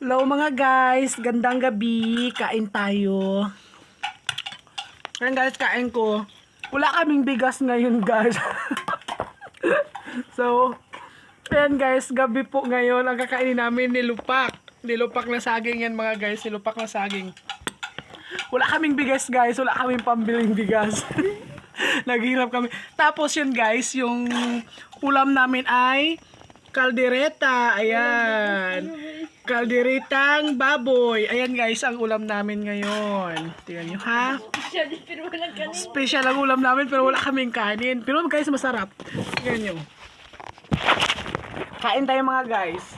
Hello mga guys, gandang gabi, kain tayo. Ayan guys, kain ko. Wala kaming bigas ngayon guys. So, ayan guys, gabi po ngayon. Ang kakainin namin nilupak. Nilupak na saging yan mga guys, nilupak na saging. Wala kaming bigas guys, wala kaming pambiling bigas. Naghirap kami. Tapos yun guys, yung ulam namin ay kaldereta. Ayan. Kalderetang baboy. Ayan guys, ang ulam namin ngayon. Tingnan nyo ha. Special ang ulam namin pero wala kaming kanin. Pero guys, masarap. Tingnan nyo. Kain tayo mga guys.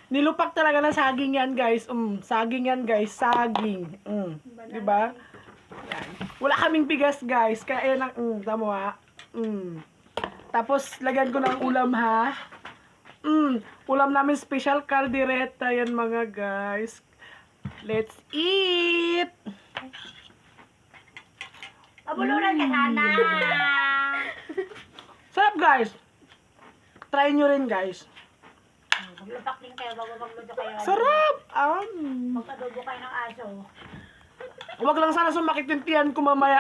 Nilupak talaga ng saging yan guys. Saging yan guys. Saging. Diba? Yan. Wala kaming bigas guys. Kaya yan ang tamo ha. Tapos lagyan ko ng ulam ha. Ulam namin special kaldereta yan mga guys. Let's eat! Pabuluran ka sana! Sarap guys! Try nyo rin guys. Maglupak din kayo bago magluto kayo. Sarap! Magpadubo kayo ng aso. Huwag lang sana sumakit yung tiyan ko mamaya.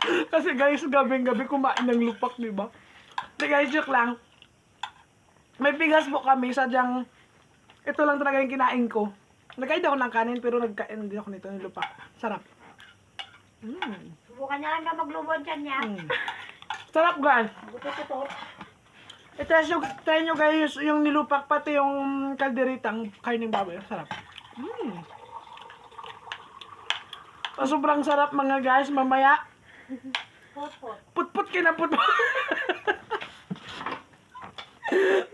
Kasi guys, gabing-gabi kumain ng lupak, diba? Hindi guys, joke lang. May bigas po kami, sadyang ito lang talaga yung kinain ko. Nagkain ako ng kanin, pero nagkain din ako nito ng lupak. Sarap. Subukan niya lang na maglubon dyan niya. Sarap guys. Buto-tuto. Try nyo guys yung nilupak, pati yung kalderitang kain ng baboy. Sarap. Sobrang sarap mga guys. Mamaya, Put-put. put-put kinaput.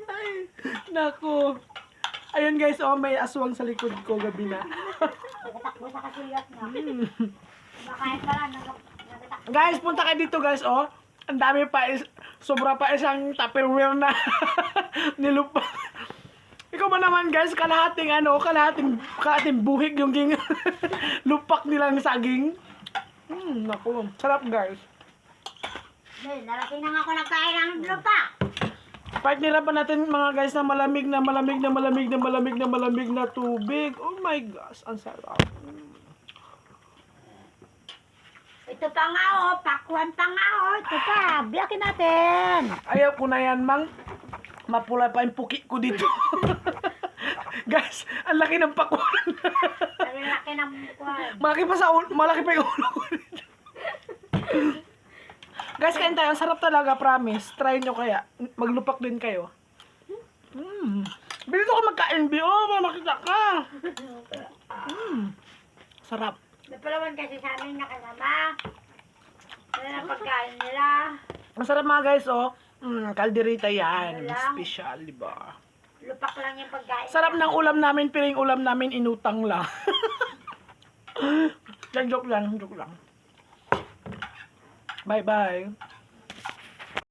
Ay, naku. Ayun guys, oh, may aswang sa likod ko gabi na. Nagatakbo sa kasuyat niya. Makain ka lang. Nagatakbo. Guys, punta kayo dito guys, oh. Ang dami pa, sobra pa isang Tupperware na nilupak. Ikaw ba naman guys, kalahating buhig yung king lupak nilang saging. Naku, sarap guys. Narating na nga ako nagkain ng lupa. Partner pa natin mga guys na malamig na tubig. Oh my gosh, ang sarap. Ito pa nga oh, pakwan pa nga oh. Ito pa, biyakin natin. Ayaw ko na yan, mang. Mapula pa yung puki ko dito. Guys, ang laki ng pakwan. Ang laki ng pakwan. Malaki pa yung ulo ko dito. Guys, kain tayo. Ang sarap talaga, promise. Try nyo kaya. Maglupak din kayo. Bilito ko magkain, Bi. Oh, makita ka. Sarap. May palawan kasi sa amin nakasama. Wala na pagkain nila. Ang sarap mga guys, oh. Kalderita yan. Ano lang? Special, di ba? Lupak lang yung pagkain. Sarap ng ulam namin, pero yung ulam namin inutang lang. Joke lang. Bye-bye.